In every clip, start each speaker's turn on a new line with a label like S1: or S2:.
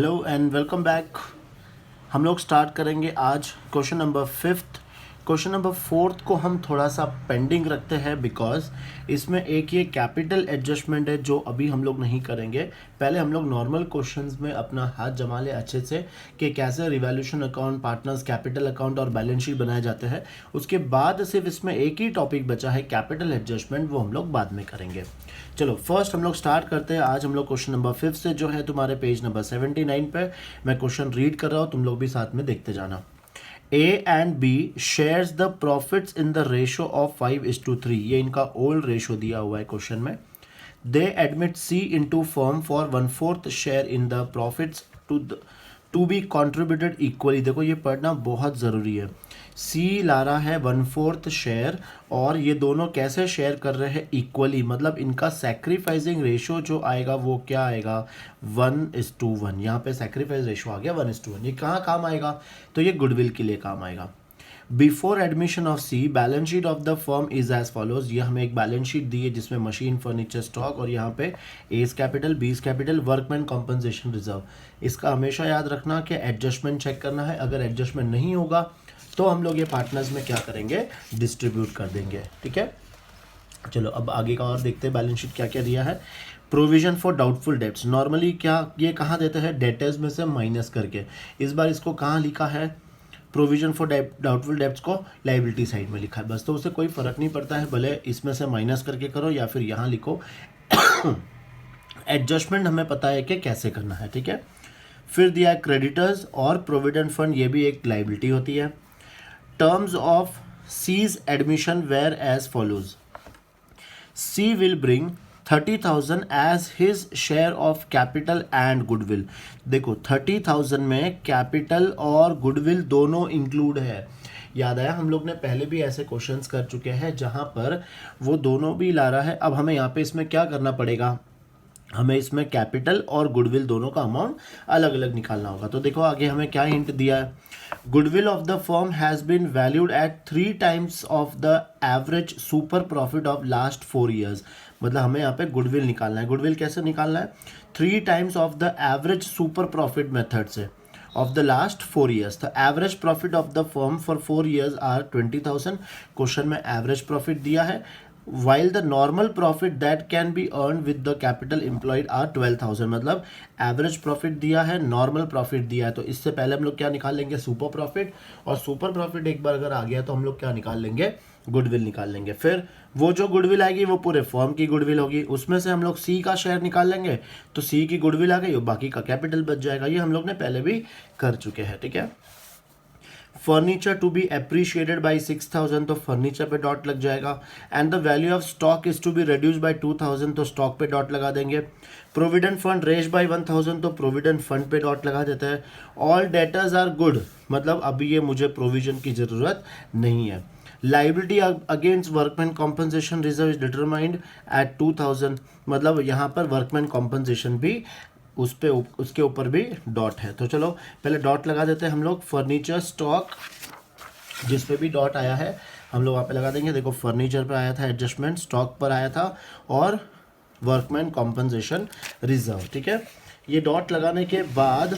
S1: Hello and welcome back. हम लोग start करेंगे आज क्वेश्चन नंबर 5। क्वेश्चन नंबर 4 को हम थोड़ा सा पेंडिंग रखते हैं बिकॉज इसमें एक ये कैपिटल एडजस्टमेंट है जो अभी हम लोग नहीं करेंगे। पहले हम लोग नॉर्मल क्वेश्चंस में अपना हाथ जमा ले अच्छे से कि कैसे revaluation account, partners capital account और बैलेंस शीट बनाए जाते हैं। उसके बाद सिर्फ इसमें एक ही टॉपिक बचा है कैपिटल एडजस्टमेंट, वो हम लोग बाद में करेंगे। चलो फर्स्ट हम लोग स्टार्ट करते हैं। आज हम लोग क्वेश्चन नंबर 5 से जो है तुम्हारे पेज नंबर 79 पे मैं क्वेश्चन रीड कर रहा हूँ, तुम लोग भी साथ में देखते जाना। A and B shares the profits in the ratio of 5:3। ये इनका ओल्ड रेशो दिया हुआ है क्वेश्चन में। They admit C into firm for 1/4 share in the profits to be contributed equally। देखो ये पढ़ना बहुत ज़रूरी है। C ला रहा है 1/4 शेयर और ये दोनों कैसे शेयर कर रहे हैं इक्वली, मतलब इनका सैक्रिफाइसिंग रेशो जो आएगा वो क्या आएगा 1:1। यहाँ पे सैक्रिफाइस रेशो आ गया 1:1। ये कहाँ काम आएगा, तो ये गुडविल के लिए काम आएगा। Before admission of C balance sheet of the firm is as follows. ये हमें एक बैलेंस शीट दी है जिसमें मशीन, फर्नीचर, स्टॉक और यहाँ पे as capital, B's capital, workman compensation reserve. इसका हमेशा याद रखना कि एडजस्टमेंट चेक करना है। अगर एडजस्टमेंट नहीं होगा तो हम लोग ये पार्टनर्स में क्या करेंगे, डिस्ट्रीब्यूट कर देंगे। ठीक है, चलो अब आगे का और देखते हैं बैलेंस शीट क्या क्या दिया है। Provision for doubtful debts, normally क्या ये कहाँ देते हैं, डेटर्स में से माइनस करके। इस बार इसको कहाँ लिखा है, प्रोविजन फॉर डाउटफुल डेट्स को लाइबिलिटी साइड में लिखा है बस, तो उससे कोई फर्क नहीं पड़ता है, भले इसमें से माइनस करके करो या फिर यहाँ लिखो। एडजस्टमेंट हमें पता है कि कैसे करना है। ठीक है, फिर दिया है क्रेडिटर्स और प्रोविडेंट फंड, ये भी एक लाइबिलिटी होती है। Terms of C's admission were as follows. C will bring 30,000 as his share of capital and goodwill. देखो 30,000 में कैपिटल और गुडविल दोनों इंक्लूड है। याद आया, हम लोग ने पहले भी ऐसे क्वेश्चंस कर चुके हैं जहां पर वो दोनों भी ला रहा है। अब हमें यहाँ पे इसमें क्या करना पड़ेगा, हमें इसमें कैपिटल और गुडविल दोनों का अमाउंट अलग अलग निकालना होगा। तो देखो आगे हमें क्या हिंट दिया है, goodwill of the firm has been valued at 3 times of the average super profit of last 4 years। मतलब हमें यहाँ पे गुडविल निकालना है। गुडविल कैसे निकालना है, 3 times of the average super profit method से of the last 4 years। The average profit of the firm for 4 years are 20,000। Question में एवरेज प्रॉफिट दिया है, while the normal profit that can be earned with the capital employed are 12,000। मतलब average profit दिया है, normal profit दिया है, तो इससे पहले हम लोग क्या निकाल लेंगे, सुपर प्रॉफिट। और सुपर प्रॉफिट एक बार अगर आ गया तो हम लोग क्या निकाल लेंगे, गुडविल निकाल लेंगे। फिर वो जो गुडविल आएगी वो पूरे फर्म की गुडविल होगी, उसमें से हम लोग सी का शेयर निकाल लेंगे, तो सी की गुडविल आ गई और बाकी का कैपिटल बच जाएगा। ये हम लोग ने पहले भी कर चुके हैं। ठीक है, furniture to be appreciated by 6,000, तो फर्नीचर पे डॉट लग जाएगा। And the value of stock is to be reduce by 2,000, तो स्टॉक पे डॉट लगा देंगे। प्रोविडेंट फंड रेज बाई 1,000, तो प्रोविडेंट फंड पे डॉट लगा देते हैं। ऑल डेटर्स आर गुड, मतलब अभी ये मुझे प्रोविजन की ज़रूरत नहीं है। Liability against workman compensation reserve is determined at 2,000, मतलब यहाँ पर वर्कमैन कॉम्पनसेशन भी उस पे उसके ऊपर भी डॉट है। तो चलो पहले डॉट लगा देते हैं हम लोग। फर्नीचर स्टॉक जिस पे भी डॉट आया है हम लोग वहाँ पे लगा देंगे। देखो फर्नीचर पे आया था एडजस्टमेंट, स्टॉक पर आया था और वर्कमैन कॉम्पनसेशन रिजर्व। ठीक है, ये डॉट लगाने के बाद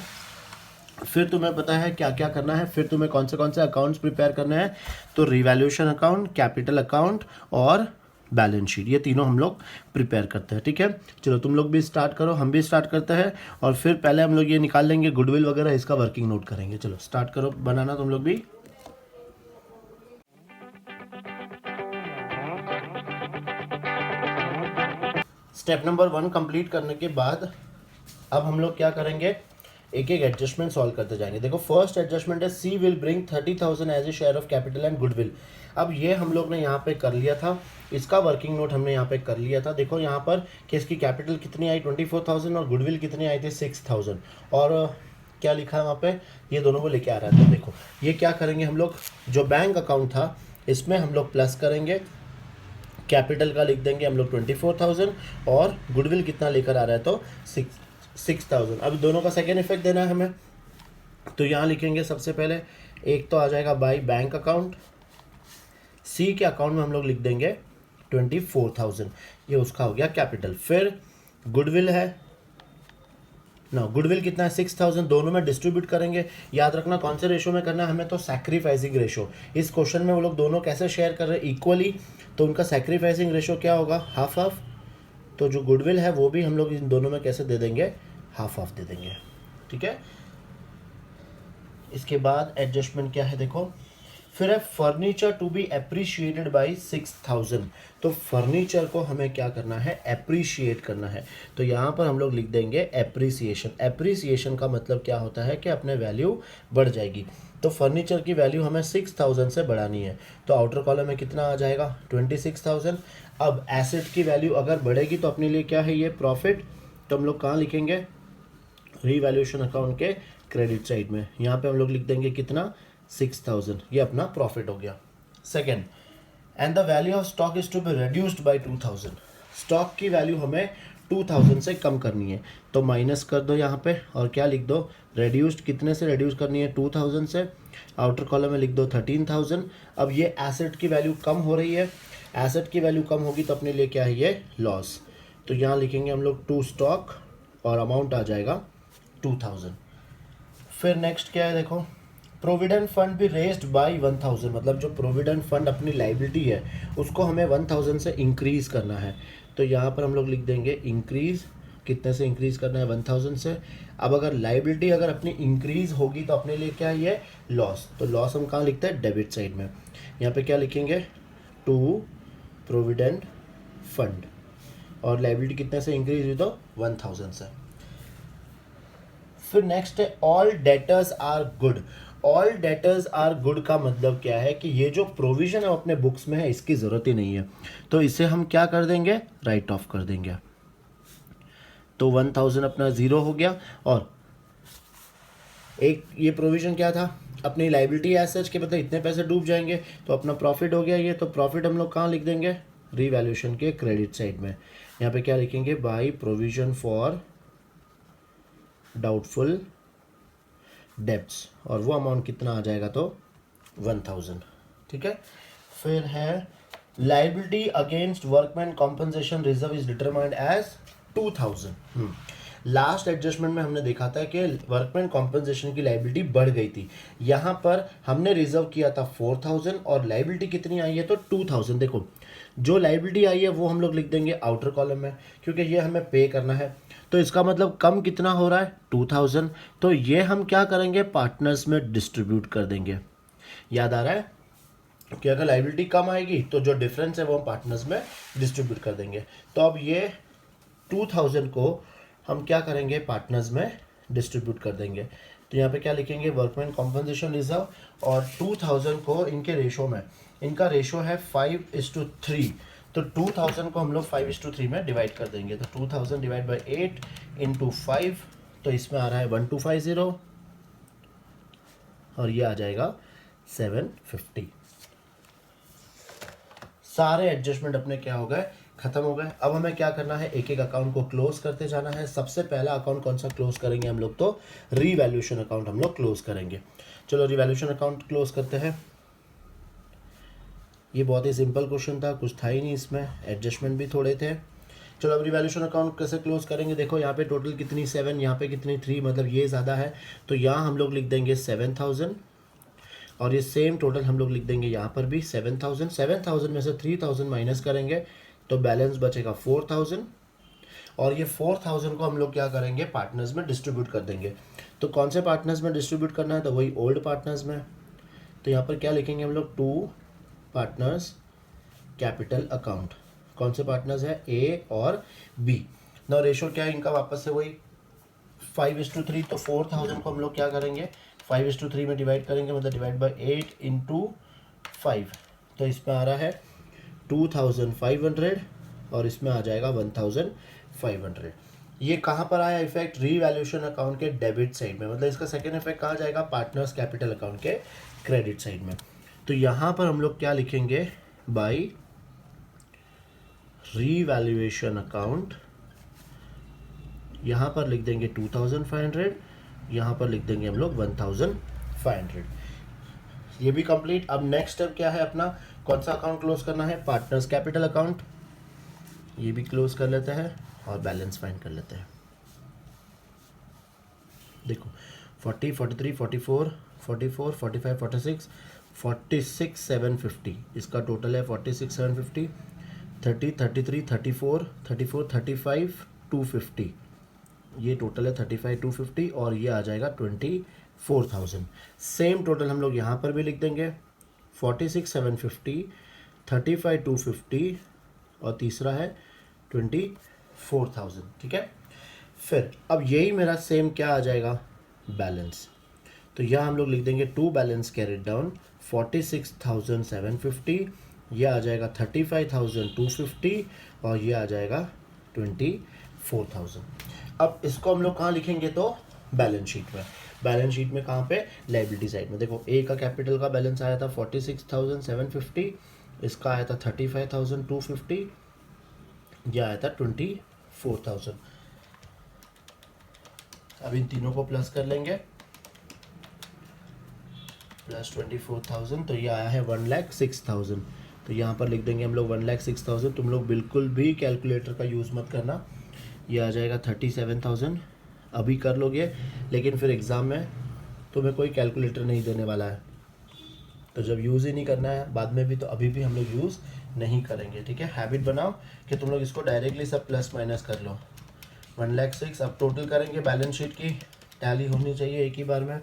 S1: फिर तुम्हें पता है क्या क्या करना है, फिर तुम्हें कौन से अकाउंट्स प्रिपेयर करने हैं, तो रिवैल्यूएशन अकाउंट, कैपिटल अकाउंट और बैलेंस शीट, ये तीनों हम लोग प्रिपेयर करते हैं। ठीक है, चलो तुम लोग भी स्टार्ट करो, हम भी स्टार्ट करते हैं और फिर पहले हम लोग ये निकाल लेंगे गुडविल वगैरह, इसका वर्किंग नोट करेंगे। चलो स्टार्ट करो बनाना तुम लोग भी। स्टेप नंबर 1 कंप्लीट करने के बाद अब हम लोग क्या करेंगे, एक एक एडजस्टमेंट सॉल्व करते जाएंगे। देखो फर्स्ट एडजस्टमेंट है she will bring 30,000 as a share of capital and goodwill. अब ये हम लोग ने यहाँ पे कर लिया था, इसका वर्किंग नोट हमने यहाँ पे कर लिया था। देखो यहाँ पर कि इसकी कैपिटल कितनी आई 24,000 और गुडविल कितनी आई थी 6,000, और क्या लिखा है वहाँ पे, ये दोनों को लेके आ रहा है। तो देखो ये क्या करेंगे हम लोग, जो बैंक अकाउंट था इसमें हम लोग प्लस करेंगे, कैपिटल का लिख देंगे हम लोग 24,000 और गुडविल कितना लेकर आ रहा है तो 6,000। अब दोनों का सेकेंड इफेक्ट देना है हमें, तो यहाँ लिखेंगे सबसे पहले एक तो आ जाएगा बाई बैंक अकाउंट, सी के अकाउंट में हम लोग लिख देंगे 24,000, ये उसका हो गया कैपिटल। फिर गुडविल है ना गुडविल कितना है 6000, दोनों में डिस्ट्रीब्यूट करेंगे। याद रखना कौन से रेशो में करना है हमें, तो सैक्रिफाइसिंग रेशो। इस क्वेश्चन में वो लोग दोनों कैसे शेयर कर रहे हैं, इक्वली, तो उनका सैक्रिफाइसिंग रेशो क्या होगा, हाफ हाफ। तो जो गुडविल है वो भी हम लोग इन दोनों में कैसे दे देंगे, हाफ हाफ दे देंगे, ठीक है। इसके बाद एडजस्टमेंट क्या है देखो, फिर है furniture to be appreciated by 6000। तो फर्नीचर को हमें क्या करना है, एप्रिशिएट करना है। तो यहाँ पर हम लोग लिख देंगे एप्रिसिएशन। एप्रिसिएशन का मतलब क्या होता है कि अपने वैल्यू बढ़ जाएगी। तो फर्नीचर की वैल्यू हमें 6000 से बढ़ानी है। तो आउटर कॉलम में कितना आ जाएगा, 26000। अब एसेट की वैल्यू अगर बढ़ेगी तो अपने लिए क्या है ये, प्रॉफिट। तो हम लोग कहाँ लिखेंगे, रीवैल्यूएशन अकाउंट के क्रेडिट साइड में। यहाँ पे हम लोग लिख देंगे कितना, 6000, ये अपना प्रॉफिट हो गया। Second, and the value of stock is to be reduced by 2000। Stock की वैल्यू हमें 2000 से कम करनी है, तो माइनस कर दो यहाँ पे और क्या लिख दो, रिड्यूस्ड कितने से रिड्यूस करनी है, 2000 से। आउटर कॉलम में लिख दो 13000। अब ये एसेट की वैल्यू कम हो रही है, एसेट की वैल्यू कम होगी तो अपने लिए क्या है ये, लॉस। तो यहाँ लिखेंगे हम लोग टू स्टॉक और अमाउंट आ जाएगा 2000। फिर नेक्स्ट क्या है देखो, प्रोविडेंट फंड भी रेज्ड बाय 1000। मतलब जो प्रोविडेंट फंड अपनी लाइबिलिटी है उसको हमें 1000 से इंक्रीज करना है। तो यहाँ पर हम लोग लिख देंगे इंक्रीज, कितने से इंक्रीज करना है, 1000 से। अब अगर लाइबिलिटी अगर अपनी इंक्रीज होगी तो अपने लिए क्या है ये, लॉस। तो लॉस हम कहाँ लिखते हैं, डेबिट साइड में। यहाँ पे क्या लिखेंगे, टू प्रोविडेंट फंड, और लाइबिलिटी कितने से इंक्रीज हुई, तो 1000 से। फिर नेक्स्ट है all debtors are good. All debtors are good का मतलब क्या है कि ये जो प्रोविजन है अपने बुक्स में है इसकी ज़रूरत ही नहीं है, तो इसे हम क्या कर देंगे, राइट ऑफ कर देंगे। तो 1000 अपना ज़ीरो हो गया। और एक ये प्रोविजन क्या था, अपनी लाइबिलिटी एसेट्स के मतलब इतने पैसे डूब जाएंगे, तो अपना प्रॉफिट हो गया ये। तो प्रॉफिट हम लोग कहाँ लिख देंगे, रीवैल्यूएशन के क्रेडिट साइड में। यहाँ पे क्या लिखेंगे, by provision for doubtful debts, और वो अमाउंट कितना आ जाएगा, तो 1000, ठीक है। फिर है liability against workman compensation reserve is determined as 2000। Last adjustment में हमने देखा था कि वर्कमैन कॉम्पनसेशन की लाइबिलिटी बढ़ गई थी। यहाँ पर हमने रिजर्व किया था 4000 और लाइबिलिटी कितनी आई है, तो 2000। देखो जो लाइबिलिटी आई है वो हम लोग लिख देंगे आउटर कॉलम में, क्योंकि ये हमें पे करना है। तो इसका मतलब कम कितना हो रहा है, 2000। तो ये हम क्या करेंगे, पार्टनर्स में डिस्ट्रीब्यूट कर देंगे। याद आ रहा है कि अगर लाइबिलिटी कम आएगी तो जो डिफरेंस है वो हम पार्टनर्स में डिस्ट्रीब्यूट कर देंगे। तो अब ये 2000 को हम क्या करेंगे, पार्टनर्स में डिस्ट्रीब्यूट कर देंगे। तो यहाँ पे क्या लिखेंगे, वर्कमैन कॉम्पनसेशन रिजर्व, और 2000 को इनके रेशो में, इनका रेशो है 5:3। तो 2000 को हम लोग 5:3 में डिवाइड कर देंगे। तो 2000 डिवाइड बाई 8 इंटू 5, तो इसमें आ रहा है 1250, और ये आ जाएगा 750। सारे एडजस्टमेंट अपने क्या हो गए, खत्म हो गए। अब हमें क्या करना है, एक एक अकाउंट को क्लोज करते जाना है। सबसे पहला अकाउंट कौन सा क्लोज करेंगे हम लोग, तो रीवैल्यूएशन अकाउंट हम लोग क्लोज करेंगे। चलो रीवैल्यूएशन अकाउंट क्लोज करते हैं। ये बहुत ही सिंपल क्वेश्चन था, कुछ था ही नहीं इसमें, एडजस्टमेंट भी थोड़े थे। चलो अब रिवैल्यूएशन अकाउंट कैसे क्लोज करेंगे, देखो यहाँ पे टोटल कितनी 7, यहाँ पे कितनी 3, मतलब ये ज़्यादा है। तो यहाँ हम लोग लिख देंगे 7000, और ये सेम टोटल हम लोग लिख देंगे यहाँ पर भी 7000। 7000 में से 3000 माइनस करेंगे तो बैलेंस बचेगा 4000, और ये 4000 को हम लोग क्या करेंगे, पार्टनर्स में डिस्ट्रीब्यूट कर देंगे। तो कौन से पार्टनर्स में डिस्ट्रीब्यूट करना है, तो वही ओल्ड पार्टनर्स में। तो यहाँ पर क्या लिखेंगे हम लोग, टू पार्टनर्स कैपिटल अकाउंट। कौन से पार्टनर्स है, ए और बी। ना रेशो क्या है इनका, वापस से वही 5:3। तो 4000 को हम लोग क्या करेंगे, 5:3 में डिवाइड करेंगे, मतलब डिवाइड बाई 8 इंटू 5। तो इसमें आ रहा है 2500, और इसमें आ जाएगा 1500। ये कहाँ पर आया इफेक्ट, रीवैल्यूएशन अकाउंट के डेबिट साइड में। मतलब इसका सेकेंड इफेक्ट कहाँ जाएगा, पार्टनर्स कैपिटल अकाउंट के क्रेडिट साइड में। तो यहाँ पर हम लोग क्या लिखेंगे, बाई रीवैल्यूएशन अकाउंट, यहाँ पर लिख देंगे 2500, यहाँ पर लिख देंगे हम लोग 1500। ये भी कंप्लीट। अब नेक्स्ट स्टेप क्या है अपना, कौन सा अकाउंट क्लोज करना है, पार्टनर्स कैपिटल अकाउंट। ये भी क्लोज कर लेते हैं और बैलेंस फाइंड कर लेते हैं। देखो 40, 43, 44, 44, 45, 46, 46, 750, इसका टोटल है 46, 750, 30, 33, 34, 34, 35, 250, ये टोटल है 35, 250 और ये आ जाएगा 24,000। सेम टोटल हम लोग यहाँ पर भी लिख देंगे 46, 750, 35, 250 और तीसरा है 24,000। ठीक है, फिर अब यही मेरा सेम क्या आ जाएगा, बैलेंस। तो यहाँ हम लोग लिख देंगे टू बैलेंस कैरिड डाउन 46,750, यह आ जाएगा 35,250 और ये आ जाएगा 24,000। अब इसको हम लोग कहाँ लिखेंगे, तो बैलेंस शीट में। बैलेंस शीट में कहाँ पे, लाइबिलिटी साइड में। देखो ए का कैपिटल का बैलेंस आया था 46,750, इसका आया था 35,250, यह आया था 24,000। अब इन तीनों को प्लस कर लेंगे, प्लस 24,000, तो ये आया है 1,06,000। तो यहाँ पर लिख देंगे हम लोग 1,06,000। तुम लोग बिल्कुल भी कैलकुलेटर का यूज़ मत करना, ये आ जाएगा 37,000। अभी कर लोगे, लेकिन फिर एग्ज़ाम में तुम्हें कोई कैलकुलेटर नहीं देने वाला है, तो जब यूज़ ही नहीं करना है बाद में भी, तो अभी भी हम लोग यूज़ नहीं करेंगे। ठीक है, हैबिट बनाओ कि तुम लोग इसको डायरेक्टली सब प्लस माइनस कर लो। 1,06,000 अब टोटल करेंगे, बैलेंस शीट की टैली होनी चाहिए एक ही बार में।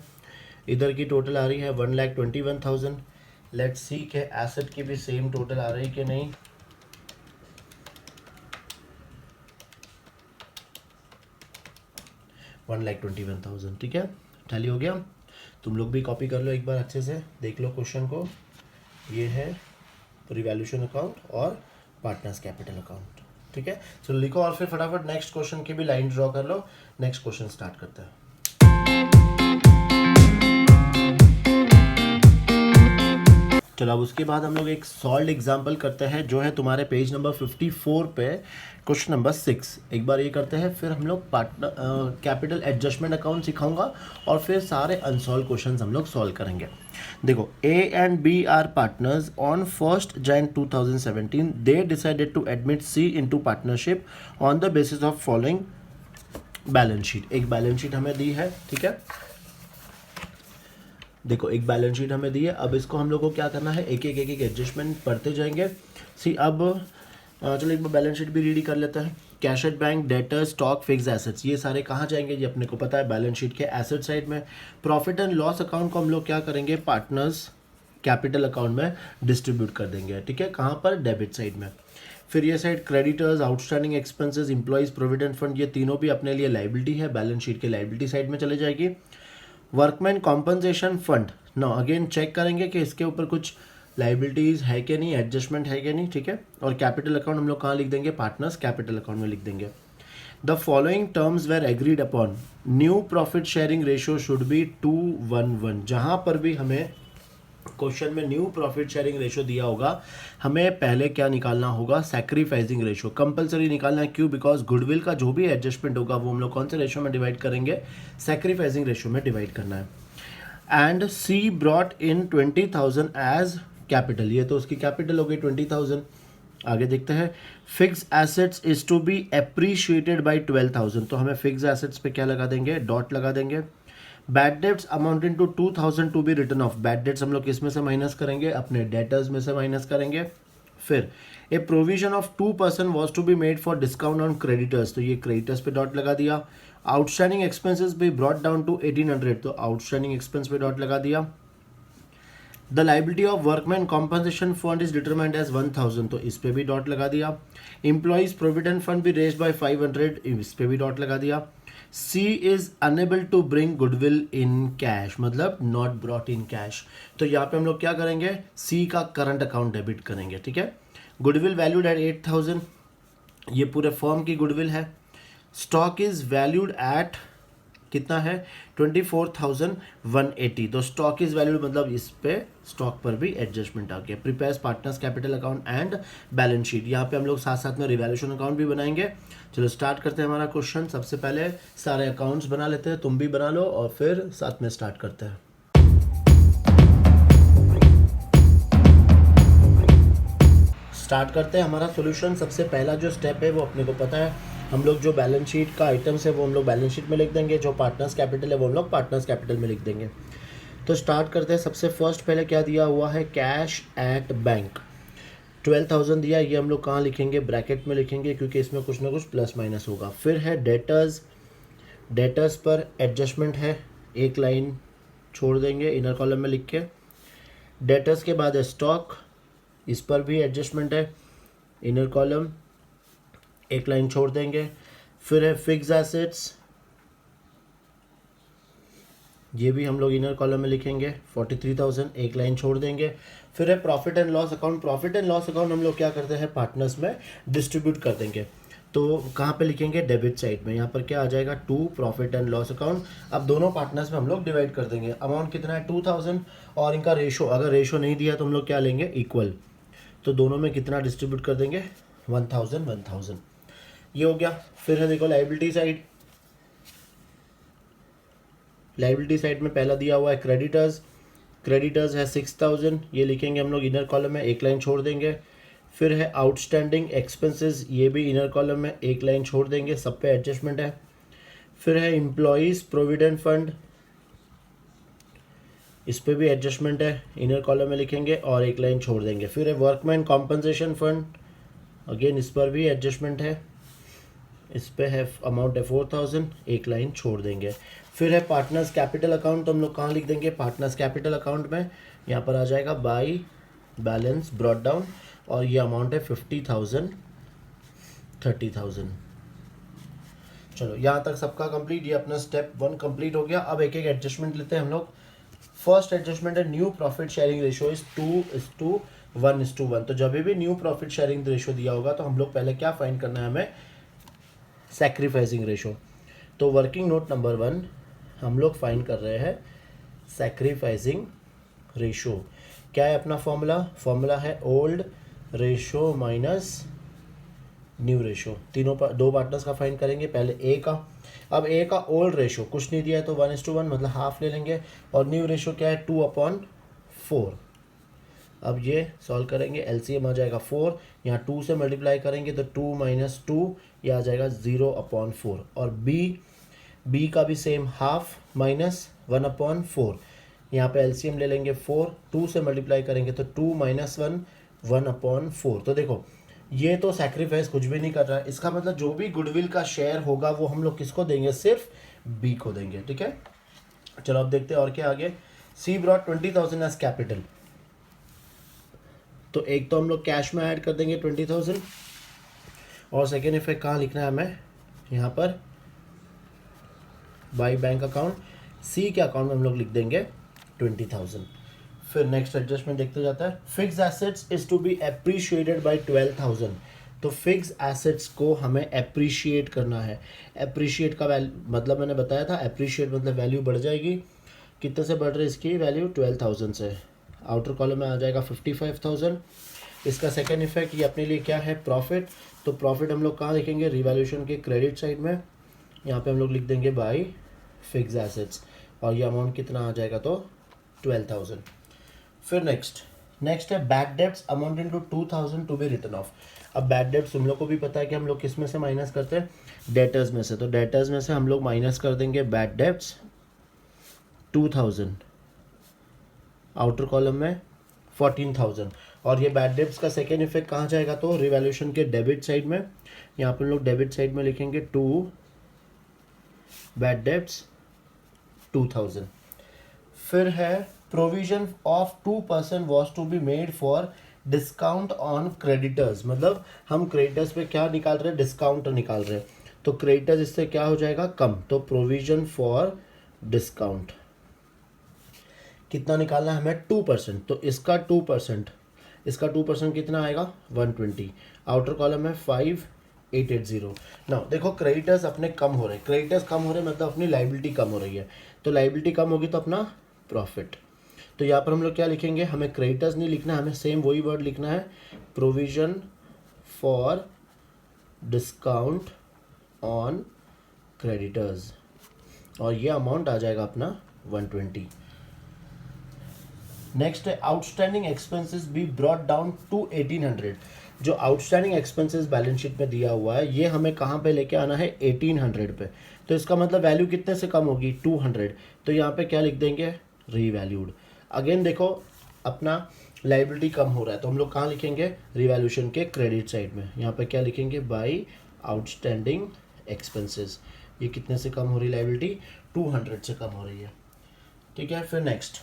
S1: इधर की टोटल आ रही है 1,21,000। लेट्स सी के एसेट की भी सेम टोटल आ रही कि नहीं। $1,21,000। ठीक है, टैली हो गया। तुम लोग भी कॉपी कर लो एक बार, अच्छे से देख लो क्वेश्चन को। ये है रिवैल्यूएशन अकाउंट और पार्टनर्स कैपिटल अकाउंट। ठीक है, चलो लिखो और फिर फटाफट नेक्स्ट क्वेश्चन की भी लाइन ड्रॉ कर लो। नेक्स्ट क्वेश्चन स्टार्ट करते हैं। चलो अब उसके बाद हम लोग एक सॉल्व एग्जाम्पल करते हैं, जो है तुम्हारे पेज नंबर 54 पे क्वेश्चन नंबर 6। एक बार ये करते हैं, फिर हम लोग पार्टनर कैपिटल एडजस्टमेंट अकाउंट सिखाऊंगा और फिर सारे अनसॉल्व क्वेश्चंस हम लोग सॉल्व करेंगे। देखो, A and B are partners on 1 Jan 2017। They decided to admit C into partnership on the basis of following balance sheet. एक बैलेंस शीट हमें दी है। ठीक है, देखो एक बैलेंस शीट हमें दी है। अब इसको हम लोग को क्या करना है, एक एक एडजस्टमेंट पढ़ते जाएंगे। सी अब चलो एक बार बैलेंस शीट भी रीड कर लेते हैं। Cash at bank, debtor, stock, fix assets, ये सारे कहाँ जाएंगे, ये अपने को पता है, बैलेंस शीट के एसेट साइड में। प्रॉफिट एंड लॉस अकाउंट को हम लोग क्या करेंगे, पार्टनर्स कैपिटल अकाउंट में डिस्ट्रीब्यूट कर देंगे। ठीक है, कहाँ पर, डेबिट साइड में। फिर ये side creditors, outstanding expenses, employees provident fund, ये तीनों भी अपने लिए लाइबिलिटी है, बैलेंस शीट के लाइबिलिटी साइड में चले जाएगी। Workman compensation fund, no again check करेंगे कि इसके ऊपर कुछ लाइबिलिटीज़ है कि नहीं, एडजस्टमेंट है कि नहीं। ठीक है, और कैपिटल अकाउंट हम लोग कहाँ लिख देंगे, पार्टनर्स कैपिटल अकाउंट में लिख देंगे। The following terms were agreed upon, new profit sharing ratio should be 2:1:1। जहाँ पर भी हमें क्वेश्चन में न्यू प्रॉफिट शेयरिंग रेशियो दिया होगा, हमें पहले क्या निकालना होगा, सैक्रिफाइसिंग रेशियो कंपलसरी निकालना है। क्यों, बिकॉज गुडविल का जो भी एडजस्टमेंट होगा वो हम लोग कौन से रेशियो में डिवाइड करेंगे, सैक्रिफाइसिंग रेशियो में डिवाइड करना है। And C brought in 20,000 as capital, ये तो उसकी कैपिटल हो गई 20,000। आगे देखते हैं, fixed assets is to be appreciated by 12,000, तो हमें फिक्स एसेट्स पे क्या लगा देंगे, डॉट लगा देंगे। Bad debts amounting to 2,000 to be written off, bad debts हम लोग किस में से माइनस करेंगे, अपने डेटर्स में से माइनस करेंगे। फिर a provision of 2% was to be made for discount on creditors, तो ये क्रेडिटर्स पे डॉट लगा दिया। आउटस्टैंडिंग एक्सपेंसेस भी ब्रॉट डाउन टू 1,800, तो आउटस्टैंडिंग एक्सपेंस पे डॉट लगा दिया। The liability of workman compensation fund is determined as 1,000, तो इस पे भी डॉट लगा दिया। एम्प्लॉइज प्रोविडेंट फंड भी रेज्ड बाय 500, इस पे भी डॉट लगा दिया। C is unable to bring goodwill in cash, मतलब नॉट ब्रॉट इन कैश, तो यहाँ पे हम लोग क्या करेंगे, सी का करंट अकाउंट डेबिट करेंगे। ठीक है, गुडविल वैल्यूड एट 8,000, ये पूरे फर्म की गुडविल है। स्टॉक इज वैल्यूड एट कितना है, 24,180, तो स्टॉक इज वैल्यूड मतलब इस पे स्टॉक पर भी एडजस्टमेंट आ गया। Prepares partners capital account and balance sheet, यहाँ पे हम लोग साथ साथ में रिवैल्यूएशन अकाउंट भी बनाएंगे। चलो स्टार्ट करते हैं हमारा क्वेश्चन। सबसे पहले सारे अकाउंट्स बना लेते हैं, तुम भी बना लो और फिर साथ में स्टार्ट करते हैं। स्टार्ट करते हैं हमारा सॉल्यूशन। सबसे पहला जो स्टेप है वो अपने को पता है, हम लोग जो बैलेंस शीट का आइटम्स है वो हम लोग बैलेंस शीट में लिख देंगे, जो पार्टनर्स कैपिटल है वो हम लोग पार्टनर्स कैपिटल में लिख देंगे। तो स्टार्ट करते हैं। सबसे फर्स्ट पहले क्या दिया हुआ है, कैश एट बैंक 12,000 दिया, ये हम लोग कहाँ लिखेंगे, ब्रैकेट में लिखेंगे क्योंकि इसमें कुछ ना कुछ प्लस माइनस होगा। फिर है डेटर्स, डेटर्स पर एडजस्टमेंट है, एक लाइन छोड़ देंगे इनर कॉलम में लिख के। डेटर्स के बाद है स्टॉक, इस पर भी एडजस्टमेंट है, इनर कॉलम एक लाइन छोड़ देंगे। फिर है फिक्स एसेट्स, ये भी हम लोग इनर कॉलम में लिखेंगे 43,000, एक लाइन छोड़ देंगे। फिर है profit and loss account, profit and loss account हम लोग क्या करते हैं, पार्टनर्स में डिस्ट्रीब्यूट कर देंगे। तो कहाँ पे लिखेंगे, डेबिट साइड में। यहाँ पर क्या आ जाएगा, to profit and loss account. अब दोनों पार्टनर्स में हम लोग डिवाइड कर देंगे। अमाउंट कितना है 2,000, और इनका रेशो, अगर रेशो नहीं दिया तो हम लोग क्या लेंगे, इक्वल। तो दोनों में कितना डिस्ट्रीब्यूट कर देंगे, 1,000 1,000, ये हो गया। फिर है देखो लाइबिलिटी साइड, लाइबिलिटी साइड में पहला दिया हुआ है क्रेडिटर्स, क्रेडिटर्स है 6,000, ये लिखेंगे हम लोग इनर कॉलम में, एक लाइन छोड़ देंगे। फिर है आउटस्टैंडिंग एक्सपेंसेस, ये भी इनर कॉलम में एक लाइन छोड़ देंगे, सब पे एडजस्टमेंट है। फिर है एम्प्लॉयज़ प्रोविडेंट फंड, इस पे भी एडजस्टमेंट है, इनर कॉलम में लिखेंगे और एक लाइन छोड़ देंगे। फिर है वर्कमैन कॉम्पनसेशन फंड, अगेन इस पर भी एडजस्टमेंट है, इस पे है अमाउंट है 4,000, एक लाइन छोड़ देंगे। फिर है पार्टनर्स कैपिटल अकाउंट, तो हम लोग कहाँ लिख देंगे, पार्टनर्स कैपिटल अकाउंट में, यहाँ पर आ जाएगा बाई बैलेंस ब्रॉट डाउन, और ये अमाउंट है 50,000 30,000। चलो यहाँ तक सबका कंप्लीट, ये अपना स्टेप 1 कंप्लीट हो गया। अब एक एक एडजस्टमेंट लेते हैं हम लोग। फर्स्ट एडजस्टमेंट है new profit sharing ratio is 2:1:1। तो जब भी न्यू प्रॉफिट शेयरिंग रेशियो दिया होगा तो हम लोग पहले क्या फाइंड करना है, हमें सैक्रिफाइसिंग रेशो। तो वर्किंग नोट नंबर 1 हम लोग फाइंड कर रहे हैं सैक्रिफाइसिंग रेशो। क्या है अपना फॉर्मूला, फॉर्मूला है old ratio minus new ratio. तीनों पर दो पार्टनर्स का फाइंड करेंगे, पहले ए का। अब ए का ओल्ड रेशो कुछ नहीं दिया है तो 1:1 मतलब हाफ ले लेंगे, और न्यू रेशो क्या है 2/4। अब ये सॉल्व करेंगे, एलसीएम आ जाएगा 4, यहाँ 2 से मल्टीप्लाई करेंगे तो 2 - 2 ये आ जाएगा 0/4। और बी का भी सेम, हाफ माइनस 1/4। यहाँ पे एलसीएम ले लेंगे 4, 2 से मल्टीप्लाई करेंगे तो 2 - 1 1/4। तो देखो ये तो सैक्रिफाइस कुछ भी नहीं कर रहा है, इसका मतलब जो भी गुडविल का शेयर होगा वो हम लोग किसको देंगे, सिर्फ बी को देंगे। ठीक है, चलो अब देखते हैं और क्या आगे। सी ब्रॉट 20,000 एज कैपिटल, तो एक तो हम लोग कैश में ऐड कर देंगे 20,000, और सेकेंड इफेक्ट कहाँ लिखना है हमें, यहाँ पर बाई बैंक अकाउंट, सी के अकाउंट में हम लोग लिख देंगे 20,000। फिर नेक्स्ट एडजस्टमेंट देखते जाता है। Fixed assets is to be appreciated by 12,000, तो फिक्स एसेट्स को हमें एप्रिशिएट करना है। एप्रिशिएट का मतलब मैंने बताया था, एप्रिशिएट मतलब वैल्यू बढ़ जाएगी। कितने से बढ़ रही है इसकी वैल्यू, 12,000 से। आउटर कॉलम में आ जाएगा 55,000। इसका सेकेंड इफेक्ट ये अपने लिए क्या है, प्रॉफिट। तो प्रॉफिट हम लोग कहाँ लिखेंगे, रिवैल्यूएशन के क्रेडिट साइड में, यहाँ पे हम लोग लिख देंगे बाई फिक्स एसेट्स, और ये अमाउंट कितना आ जाएगा, तो 12,000। फिर नेक्स्ट है bad debts amounting to 2,000 to be written off. अब बैड डेब्ट्स तुम लोग को भी पता है कि हम लोग किस में से माइनस करते हैं, डेटर्स में से। तो डेटर्स में से हम लोग माइनस कर देंगे बैड डेब्ट्स 2,000, आउटर कॉलम में 14,000। और ये बैड डेब्ट्स का सेकेंड इफेक्ट कहाँ जाएगा, तो रिवैल्यूएशन के डेबिट साइड में। यहाँ पर लोग डेबिट साइड में लिखेंगे 2 बैड डेब्ट्स 2,000। फिर है provision of 2% was to be made for discount on creditors, मतलब हम क्रेडिटर्स पे क्या निकाल रहे हैं, डिस्काउंट निकाल रहे हैं। तो क्रेडिटर्स इससे क्या हो जाएगा, कम। तो प्रोविजन फॉर डिस्काउंट कितना निकालना है हमें, 2%। तो इसका 2% कितना आएगा, 120। आउटर कॉलम में 5,880। नाउ देखो क्रेडिटर्स अपने कम हो रहे हैं, क्रेडिटर्स कम हो रहे हैं मतलब अपनी लाइबिलिटी कम हो रही है। तो लाइबिलिटी कम होगी तो अपना प्रॉफिट। तो यहाँ पर हम लोग क्या लिखेंगे, हमें क्रेडिटर्स नहीं लिखना है, हमें सेम वही वर्ड लिखना है, provision for discount on creditors, और ये अमाउंट आ जाएगा अपना 120। नेक्स्ट है outstanding expenses be brought down to 1800। जो आउटस्टैंडिंग एक्सपेंसेस बैलेंस शीट में दिया हुआ है ये हमें कहाँ पे लेके आना है 1800 पे। तो इसका मतलब वैल्यू कितने से कम होगी 200। तो यहाँ पे क्या लिख देंगे रीवैल्यूड। अगेन देखो अपना लाइबिलिटी कम हो रहा है तो हम लोग कहाँ लिखेंगे रिवैल्यूशन के क्रेडिट साइड में। यहाँ पे क्या लिखेंगे बाई आउटस्टैंडिंग एक्सपेंसेस। ये कितने से कम हो रही लाइबिलिटी 200 से कम हो रही है। ठीक है फिर next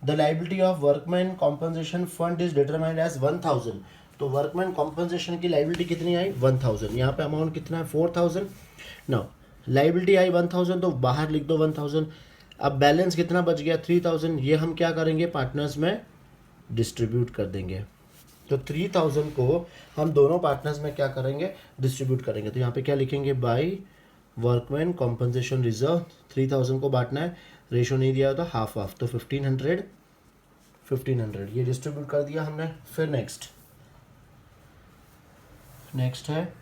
S1: the liability of workman compensation fund is determined as 1000। तो वर्कमैन कॉम्पनसेशन की लाइबिलिटी कितनी आई 1000। यहाँ पे अमाउंट कितना है 4000। नाउ लाइबिलिटी आई 1000 तो बाहर लिख दो 1000। अब बैलेंस कितना बच गया 3000। ये हम क्या करेंगे पार्टनर्स में डिस्ट्रीब्यूट कर देंगे। तो 3000 को हम दोनों पार्टनर्स में क्या करेंगे डिस्ट्रीब्यूट करेंगे। तो यहाँ पे क्या लिखेंगे बाई वर्कमैन कॉम्पनसेशन रिजर्व 3000 को बांटना है। रेशो नहीं दिया था हाफ हाफ तो 1500 ये डिस्ट्रीब्यूट कर दिया हमने। फिर नेक्स्ट है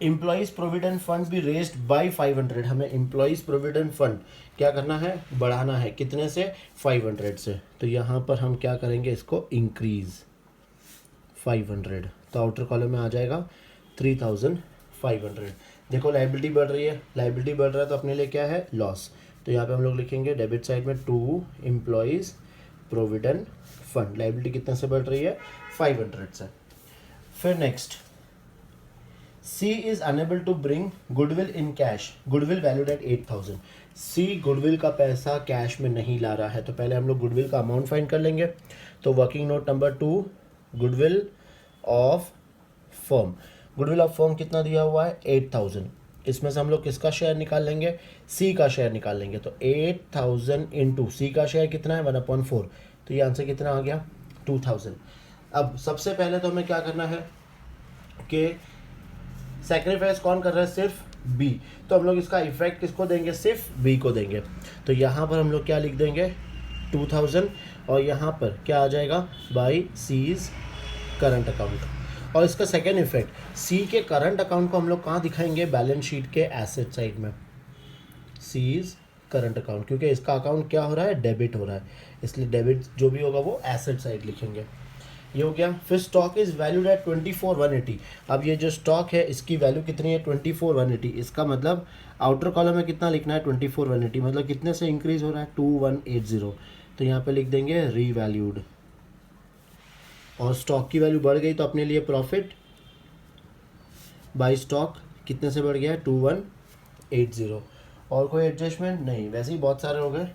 S1: एम्प्लॉइज प्रोविडेंट फंड भी रेज्ड बाय 500। हमें एम्प्लॉइज प्रोविडेंट फंड क्या करना है बढ़ाना है कितने से 500 से। तो यहाँ पर हम क्या करेंगे इसको इंक्रीज 500। तो आउटर कॉलम में आ जाएगा 3500। देखो लाइबिलिटी बढ़ रही है लाइबिलिटी बढ़ रहा है तो अपने लिए क्या है लॉस। तो यहाँ पे हम लोग लिखेंगे डेबिट साइड में to employees provident fund. Liability कितने से बढ़ रही है 500 से। फिर next C is unable to bring goodwill in cash. Goodwill valued at 8000। C goodwill का पैसा कैश में नहीं ला रहा है तो पहले हम लोग गुडविल का अमाउंट फाइंड कर लेंगे। तो working note number 2 goodwill of firm. Goodwill of firm कितना दिया हुआ है 8000। इसमें से हम लोग किसका शेयर निकाल लेंगे सी का शेयर निकाल लेंगे। तो 8000 इंटू सी का शेयर कितना है 1/4। तो ये आंसर कितना आ गया 2000। अब सबसे पहले तो हमें क्या करना है कि सैक्रिफाइस कौन कर रहा है सिर्फ बी। तो हम लोग इसका इफेक्ट किसको देंगे सिर्फ बी को देंगे। तो यहाँ पर हम लोग क्या लिख देंगे 2000 और यहाँ पर क्या आ जाएगा बाई सीज करंट अकाउंट। और इसका सेकेंड इफेक्ट सी के करंट अकाउंट को हम लोग कहाँ दिखाएंगे बैलेंस शीट के एसेट साइड में सीज करंट अकाउंट। क्योंकि इसका अकाउंट क्या हो रहा है डेबिट हो रहा है इसलिए डेबिट जो भी होगा वो एसेट साइड लिखेंगे। ये हो गया। फिर स्टॉक इज वैल्यूड एट 24180। अब ये जो स्टॉक है इसकी वैल्यू कितनी है 24180। इसका मतलब आउटर कॉलम में कितना लिखना है 24180 मतलब कितने से इंक्रीज हो रहा है 2180। तो यहाँ पे लिख देंगे रीवैल्यूड। और स्टॉक की वैल्यू बढ़ गई तो अपने लिए प्रॉफिट बाई स्टॉक कितने से बढ़ गया है 2180। और कोई एडजस्टमेंट नहीं वैसे ही बहुत सारे हो गए।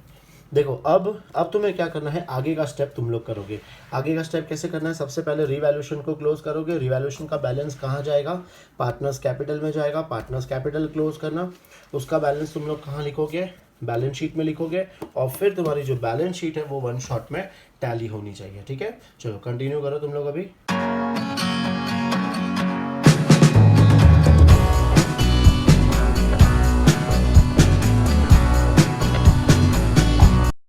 S1: देखो अब तुम्हें क्या करना है आगे का स्टेप तुम लोग करोगे। आगे का स्टेप कैसे करना है सबसे पहले रीवैल्यूएशन को क्लोज करोगे। रीवैल्यूएशन का बैलेंस कहाँ जाएगा पार्टनर्स कैपिटल में जाएगा। पार्टनर्स कैपिटल क्लोज करना उसका बैलेंस तुम लोग कहाँ लिखोगे बैलेंस शीट में लिखोगे। और फिर तुम्हारी जो बैलेंस शीट है वो वन शॉट में टैली होनी चाहिए। ठीक है चलो कंटिन्यू करो तुम लोग अभी।